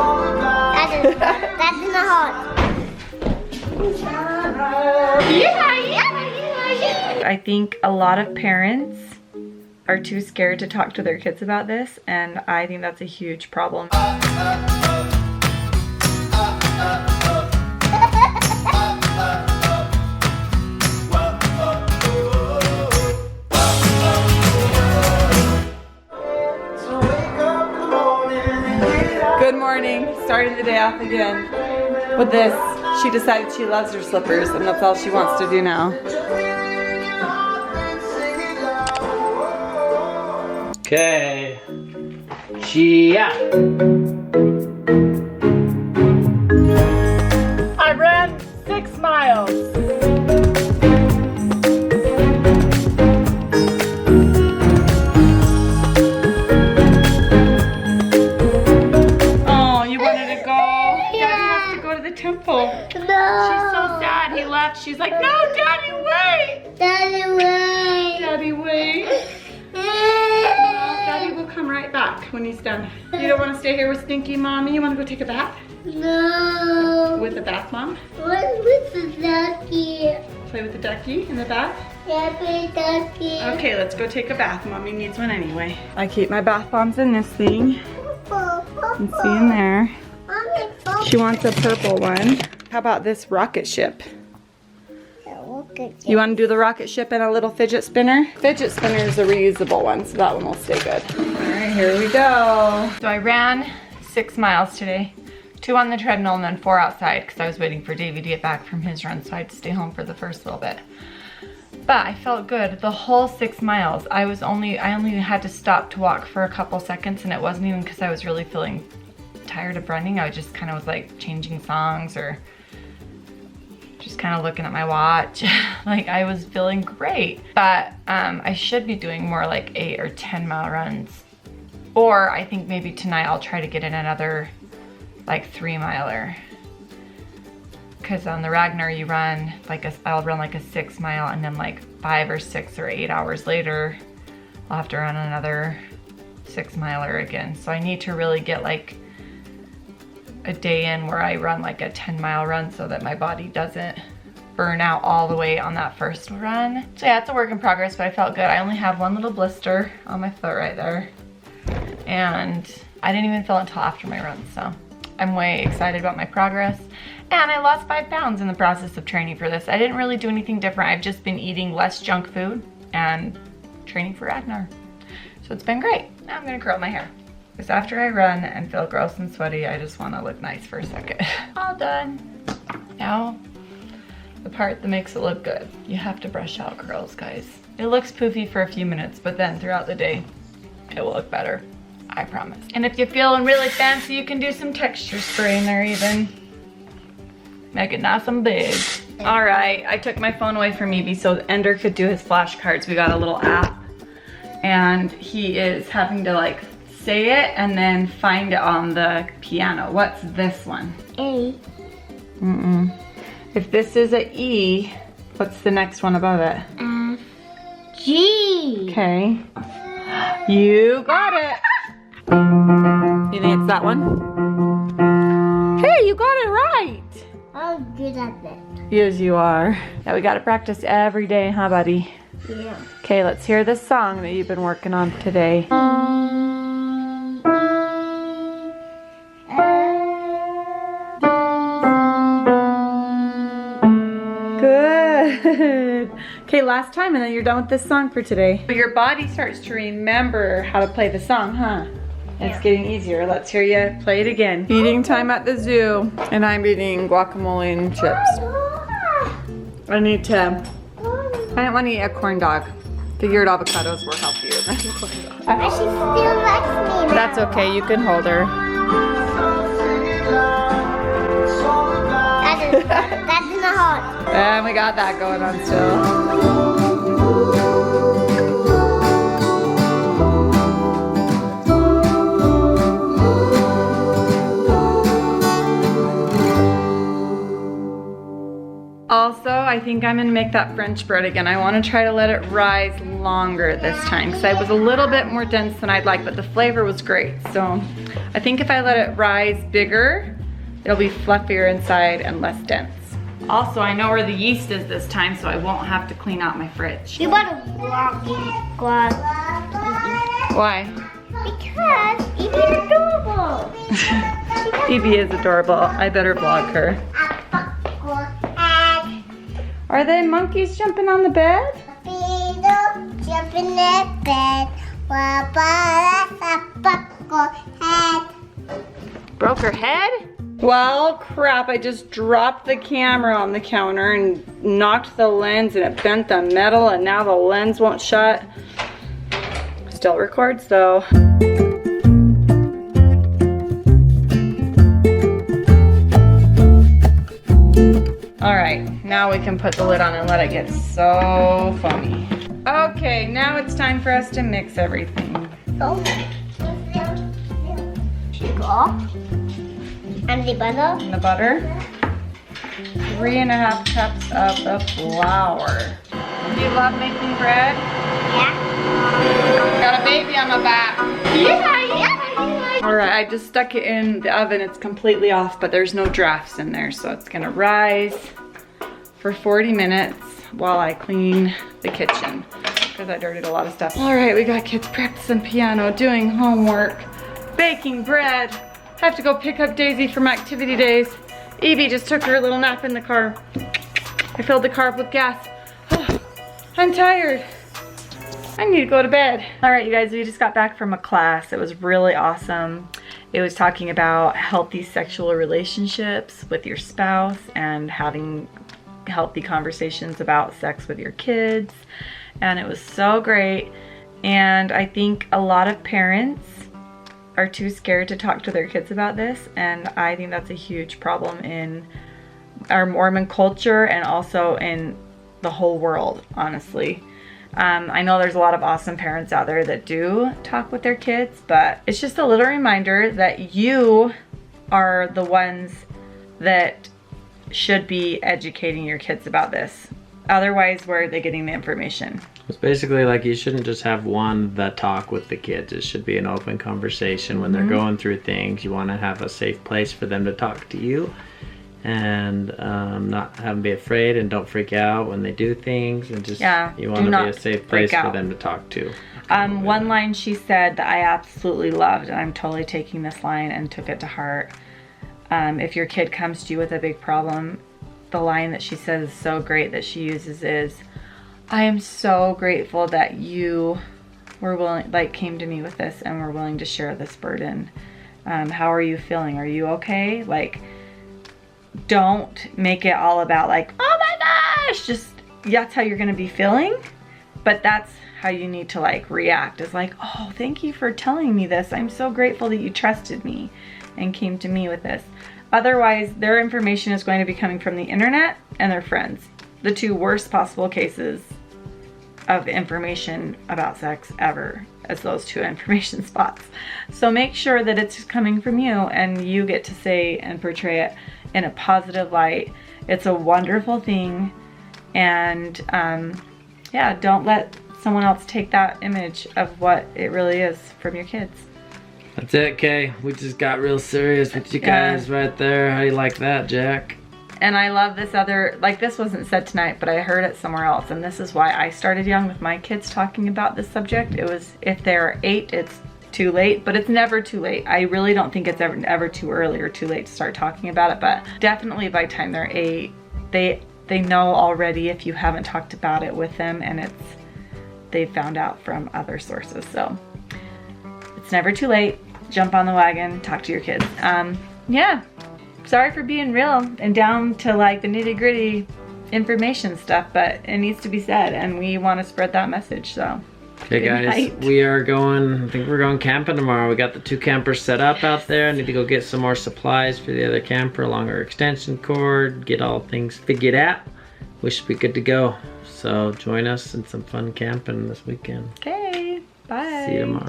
That's in the heart. I think a lot of parents are too scared to talk to their kids about this, and I think that's a huge problem. Good morning. Starting the day off again with this. She decided she loves her slippers, and that's all she wants to do now. Okay. Yeah. I ran 6 miles. Oh, you wanted to go? Daddy has to go to the temple. No. She's so sad. He left. She's like, no, Daddy, wait. Daddy, wait. Daddy, wait. Daddy will come right back when he's done. You don't want to stay here with Stinky Mommy? You want to go take a bath? No. With the bath, Mom? What's with the ducky? Play with the ducky in the bath? Yeah, play ducky. Okay, let's go take a bath. Mommy needs one anyway. I keep my bath bombs in this thing. You can see in there. She wants a purple one. How about this rocket ship? You want to do the rocket ship and a little fidget spinner? Fidget spinner is a reusable one, so that one will stay good. All right, here we go. So I ran 6 miles today. 2 on the treadmill and then 4 outside because I was waiting for Davey to get back from his run, so I had to stay home for the first little bit. But I felt good. The whole 6 miles, I only had to stop to walk for a couple seconds, and it wasn't even because I was really feeling tired of running. I just kind of was like changing songs or just kind of looking at my watch. Like I was feeling great. But I should be doing more like 8 or 10 mile runs. Or I think maybe tonight I'll try to get in another like 3 miler. Because on the Ragnar you run like I'll run like a 6 mile, and then like 5 or 6 or 8 hours later I'll have to run another 6 miler again. So I need to really get like a day in where I run like a 10-mile run so that my body doesn't burn out all the way on that first run. So yeah, it's a work in progress, but I felt good. I only have one little blister on my foot right there, and I didn't even feel it until after my run. So I'm way excited about my progress, and I lost 5 pounds in the process of training for this. I didn't really do anything different. I've just been eating less junk food and training for Ragnar. So it's been great. Now I'm gonna curl my hair. Because after I run and feel gross and sweaty, I just want to look nice for a second. All done. Now, the part that makes it look good. You have to brush out curls, guys. It looks poofy for a few minutes, but then throughout the day, it will look better. I promise. And if you're feeling really fancy, you can do some texture spray in there even. Make it nice and big. All right, I took my phone away from Evie so Ender could do his flashcards. We got a little app, and he is having to like say it and then find it on the piano. What's this one? A. If this is a E, what's the next one above it? G. Okay. You got it. You think it's that one? Hey, you got it right. I'm good at it. Yes, you are. Yeah, we gotta practice every day, huh, buddy? Yeah. Okay, let's hear this song that you've been working on today. Good. Okay, last time, and then you're done with this song for today. But your body starts to remember how to play the song, huh? It's getting easier. Let's hear you play it again. Eating time at the zoo, and I'm eating guacamole and chips. I don't want to eat a corn dog. Figured avocados were healthier than corn dog. She still likes me. That's okay, you can hold her. That's in the heart. And we got that going on still. Also, I think I'm gonna make that French bread again. I wanna try to let it rise longer this time because it was a little bit more dense than I'd like, but the flavor was great. So I think if I let it rise bigger, it'll be fluffier inside and less dense. Also, I know where the yeast is this time, so I won't have to clean out my fridge. You want to vlog. Why? Because Evie's adorable. Evie is adorable. I better vlog her. Are they monkeys jumping on the bed? Jump in the bed. Broke her head? Well, crap, I just dropped the camera on the counter and knocked the lens and it bent the metal and now the lens won't shut. Still records though. All right, now we can put the lid on and let it get so foamy. Okay, now it's time for us to mix everything. And the butter. And the butter. 3.5 cups of the flour. Do you love making bread? Yeah. Got a baby on my back. Yeah. All right, I just stuck it in the oven. It's completely off, but there's no drafts in there. So it's gonna rise for 40 minutes while I clean the kitchen because I dirtied a lot of stuff. All right, we got kids practicing piano, doing homework, baking bread. I have to go pick up Daisy from activity days. Evie just took her little nap in the car. I filled the car up with gas. Oh, I'm tired. I need to go to bed. All right, you guys, we just got back from a class. It was really awesome. It was talking about healthy sexual relationships with your spouse and having healthy conversations about sex with your kids. And it was so great. And I think a lot of parents are too scared to talk to their kids about this, and I think that's a huge problem in our Mormon culture and also in the whole world, honestly. I know there's a lot of awesome parents out there that do talk with their kids, but it's just a little reminder that you are the ones that should be educating your kids about this. Otherwise, where are they getting the information? It's basically like you shouldn't just have one that talk with the kids. It should be an open conversation when they're going through things. You want to have a safe place for them to talk to you and not have them be afraid and don't freak out when they do things, and just you want to be a safe place for them to talk to. One line she said that I absolutely loved, and I'm totally taking this line and took it to heart. If your kid comes to you with a big problem, the line that she says is so great that she uses is, I am so grateful that you were willing, came to me with this and were willing to share this burden. How are you feeling? Are you okay? Don't make it all about oh my gosh, just that's how you're gonna be feeling. But that's how you need to react, is oh, thank you for telling me this. I'm so grateful that you trusted me and came to me with this. Otherwise, their information is going to be coming from the internet and their friends. The two worst possible cases of information about sex ever, as those two information spots. So make sure that it's coming from you and you get to say and portray it in a positive light. It's a wonderful thing, and yeah, don't let someone else take that image of what it really is from your kids. That's it, Kay. We just got real serious with you guys right there. How do you like that, Jack? And I love this other, this wasn't said tonight, but I heard it somewhere else. And this is why I started young with my kids talking about this subject. It was, if they're 8, it's too late, but it's never too late. I really don't think it's ever too early or too late to start talking about it, but definitely by the time they're 8, they know already if you haven't talked about it with them, and they've found out from other sources. So it's never too late. Jump on the wagon, talk to your kids. Yeah. Sorry for being real and down to the nitty gritty information stuff, but it needs to be said, and we want to spread that message. So okay guys, we are going, I think we're going camping tomorrow. We got the 2 campers set up out there. I need to go get some more supplies for the other camper, along our extension cord, get all things figured out. We should be good to go. So join us in some fun camping this weekend. Okay, bye. See you tomorrow.